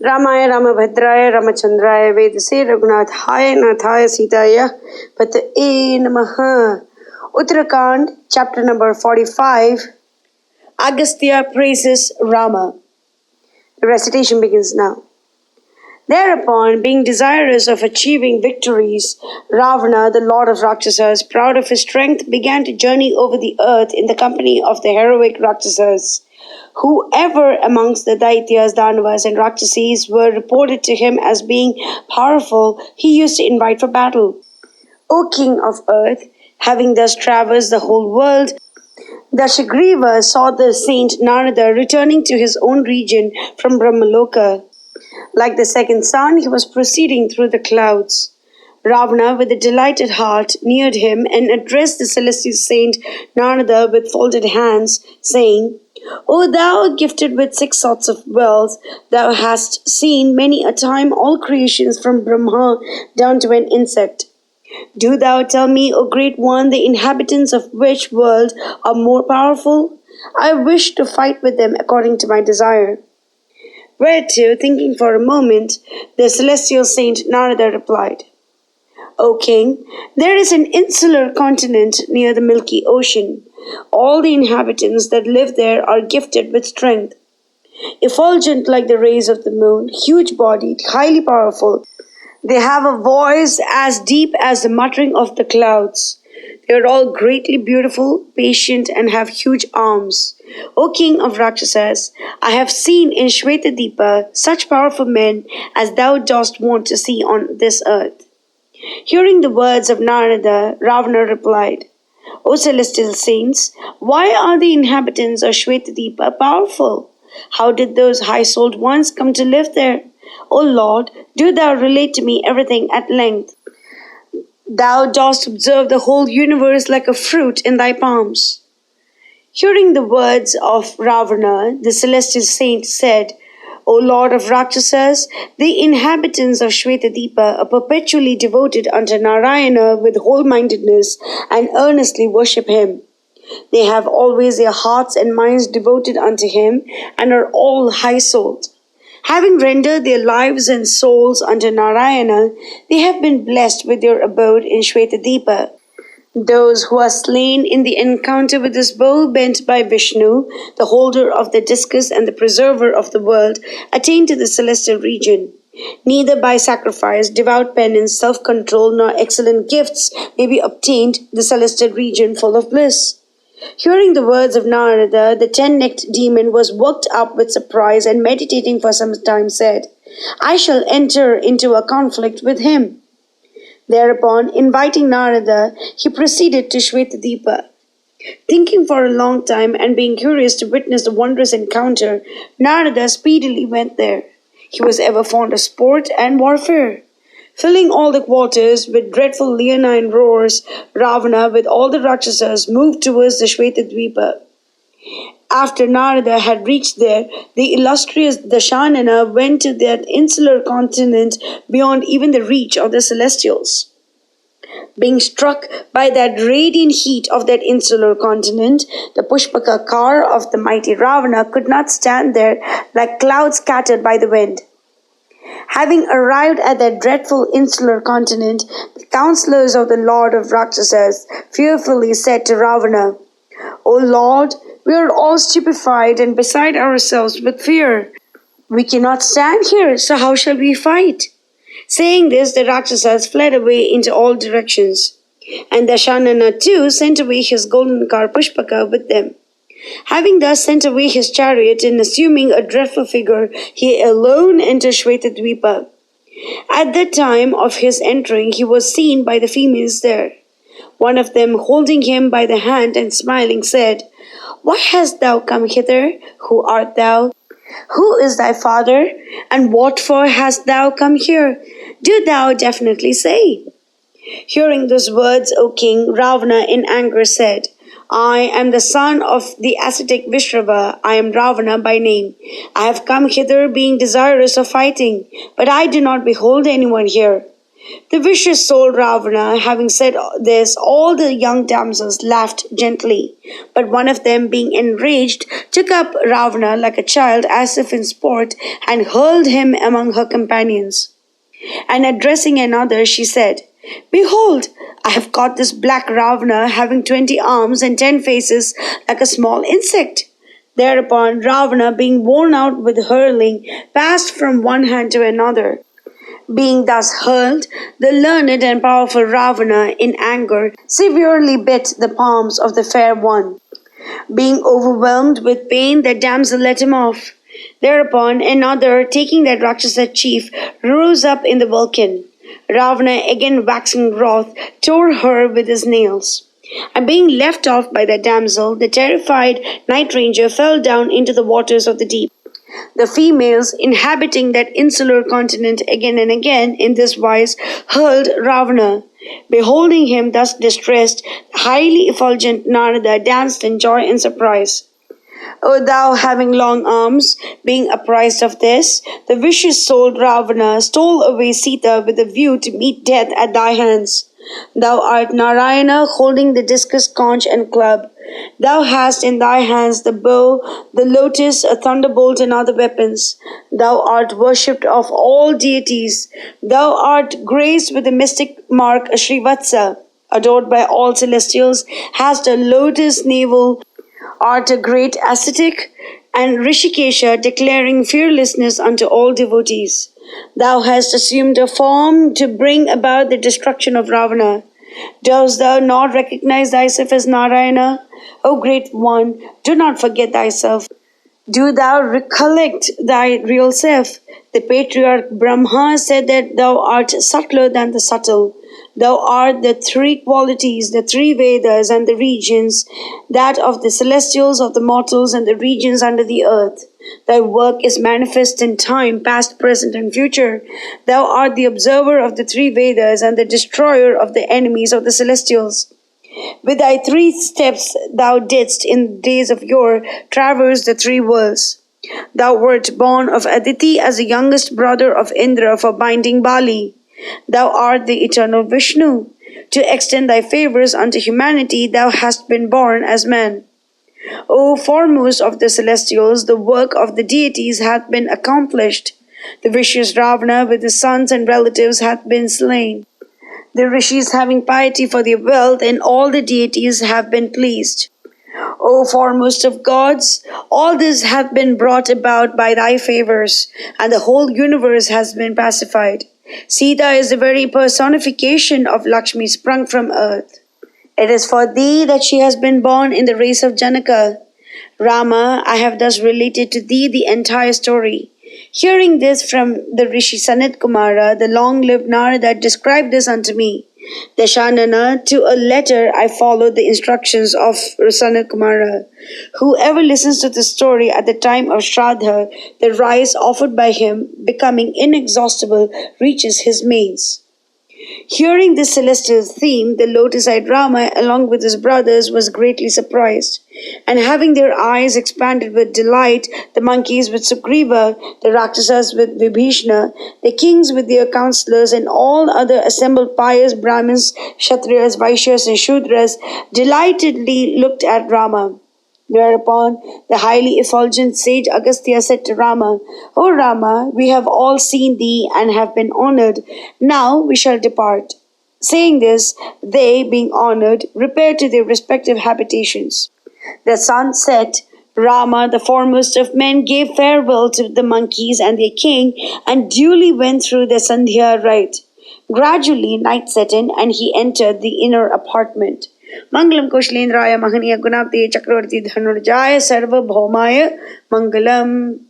Ramaya Ramabhadraya Ramachandraya Vedase Raghunathaya Nathaya Sitaya Pataye Namaha. Uttarakhand, chapter number 45. Agastya praises Rama. The recitation begins now. Thereupon, being desirous of achieving victories, Ravana, the lord of Rakshasas, proud of his strength, began to journey over the earth in the company of the heroic Rakshasas. Whoever amongst the Daityas, Danavas, and Rakshasas were reported to him as being powerful, he used to invite for battle. O king of earth, having thus traversed the whole world, Dashagriva saw the saint Narada returning to his own region from Brahmaloka. Like the second sun, he was proceeding through the clouds. Ravana, with a delighted heart, neared him and addressed the celestial saint Narada with folded hands, saying, O thou gifted with 6 sorts of wealth, thou hast seen many a time all creations from Brahma down to an insect. Do thou tell me, O great one, the inhabitants of which world are more powerful? I wish to fight with them according to my desire. Whereto, thinking for a moment, the celestial saint Narada replied, O king, there is an insular continent near the Milky Ocean. All the inhabitants that live there are gifted with strength. Effulgent like the rays of the moon, huge-bodied, highly powerful, they have a voice as deep as the muttering of the clouds. They are all greatly beautiful, patient, and have huge arms. O king of Rakshasas, I have seen in Shvetadipa such powerful men as thou dost want to see on this earth. Hearing the words of Narada, Ravana replied, O celestial saints, why are the inhabitants of Shvetadipa powerful? How did those high-souled ones come to live there? O Lord, do thou relate to me everything at length. Thou dost observe the whole universe like a fruit in thy palms. Hearing the words of Ravana, the celestial saint said, O Lord of Rakshasas, the inhabitants of Shvetadipa are perpetually devoted unto Narayana with whole-mindedness and earnestly worship him. They have always their hearts and minds devoted unto him and are all high-souled. Having rendered their lives and souls unto Narayana, they have been blessed with their abode in Shvetadipa. Those who are slain in the encounter with this bow bent by Vishnu, the holder of the discus and the preserver of the world, attain to the celestial region. Neither by sacrifice, devout penance, self-control, nor excellent gifts may be obtained the celestial region full of bliss. Hearing the words of Narada, the 10-necked demon was worked up with surprise and meditating for some time said, I shall enter into a conflict with him. Thereupon, inviting Narada, he proceeded to Shvetadipa. Thinking for a long time and being curious to witness the wondrous encounter, Narada speedily went there. He was ever fond of sport and warfare. Filling all the quarters with dreadful leonine roars, Ravana with all the Rakshasas moved towards the Shvetadvipa. After Narada had reached there, the illustrious Dashanana went to that insular continent beyond even the reach of the celestials. Being struck by that radiant heat of that insular continent, the Pushpaka car of the mighty Ravana could not stand there like clouds scattered by the wind. Having arrived at that dreadful insular continent, the counselors of the Lord of Rakshasas fearfully said to Ravana, O Lord, we are all stupefied and beside ourselves with fear. We cannot stand here, so how shall we fight? Saying this, the Rakshasas fled away into all directions. And Dashanana too sent away his golden car Pushpaka with them. Having thus sent away his chariot and assuming a dreadful figure, he alone entered Shvetadvipa. At the time of his entering, he was seen by the females there. One of them, holding him by the hand and smiling, said, Why hast thou come hither? Who art thou? Who is thy father? And what for hast thou come here? Do thou definitely say. Hearing those words, O king, Ravana in anger said, I am the son of the ascetic Vishrava. I am Ravana by name. I have come hither being desirous of fighting, but I do not behold anyone here. The vicious soul Ravana, having said this, all the young damsels laughed gently. But one of them, being enraged, took up Ravana like a child as if in sport, and hurled him among her companions. And addressing another, she said, "Behold, I have caught this black Ravana, having 20 arms and 10 faces, like a small insect." Thereupon Ravana, being worn out with hurling, passed from one hand to another. Being thus hurled, the learned and powerful Ravana, in anger, severely bit the palms of the fair one. Being overwhelmed with pain, the damsel let him off. Thereupon another, taking that Rakshasa chief, rose up in the welkin. Ravana, again waxing wroth, tore her with his nails. And being left off by the damsel, the terrified night ranger fell down into the waters of the deep. The females inhabiting that insular continent again and again in this wise hurled Ravana. Beholding him thus distressed, the highly effulgent Narada danced in joy and surprise. O thou having long arms, being apprised of this, the vicious souled Ravana stole away Sita with a view to meet death at thy hands. Thou art Narayana, holding the discus, conch, and club. Thou hast in thy hands the bow, the lotus, a thunderbolt, and other weapons. Thou art worshipped of all deities. Thou art graced with the mystic mark Srivatsa, adored by all celestials, hast a lotus navel, art a great ascetic, and Rishikesha, declaring fearlessness unto all devotees. Thou hast assumed a form to bring about the destruction of Ravana. Dost thou not recognize thyself as Narayana? O great one, do not forget thyself. Do thou recollect thy real self? The patriarch Brahma said that thou art subtler than the subtle. Thou art the three qualities, the three Vedas and the regions, that of the celestials, of the mortals, and the regions under the earth. Thy work is manifest in time, past, present, and future. Thou art the observer of the three Vedas and the destroyer of the enemies of the celestials. With thy 3 steps thou didst in days of yore traverse the 3 worlds. Thou wert born of Aditi as the youngest brother of Indra for binding Bali. Thou art the eternal Vishnu. To extend thy favors unto humanity, thou hast been born as man. O foremost of the celestials, the work of the deities hath been accomplished. The vicious Ravana with his sons and relatives hath been slain. The rishis, having piety for their wealth, and all the deities have been pleased. O foremost of gods, all this hath been brought about by thy favors, and the whole universe has been pacified. Sita is the very personification of Lakshmi sprung from earth. It is for thee that she has been born in the race of Janaka. Rama, I have thus related to thee the entire story. Hearing this from the Rishi Sanat Kumara, the long-lived Narada described this unto me. Dashanana, to a letter I followed the instructions of Sanat Kumara. Whoever listens to this story at the time of Shraddha, the rice offered by him, becoming inexhaustible, reaches his mains. Hearing this celestial theme, the lotus-eyed Rama, along with his brothers, was greatly surprised. And having their eyes expanded with delight, the monkeys with Sugriva, the Rakshasas with Vibhishna, the kings with their counselors, and all other assembled pious Brahmins, Kshatriyas, Vaishyas, and Shudras, delightedly looked at Rama. Thereupon the highly effulgent sage Agastya said to Rama, O Rama, we have all seen thee and have been honored. Now we shall depart. Saying this, they, being honored, repaired to their respective habitations. The sun set. Rama, the foremost of men, gave farewell to the monkeys and their king, and duly went through the Sandhya rite. Gradually night set in, and he entered the inner apartment. Mangalam Kushalendraya Mahaniya Gunapti Chakravarti Dhanurjaya Sarva Bhaumaya Mangalam.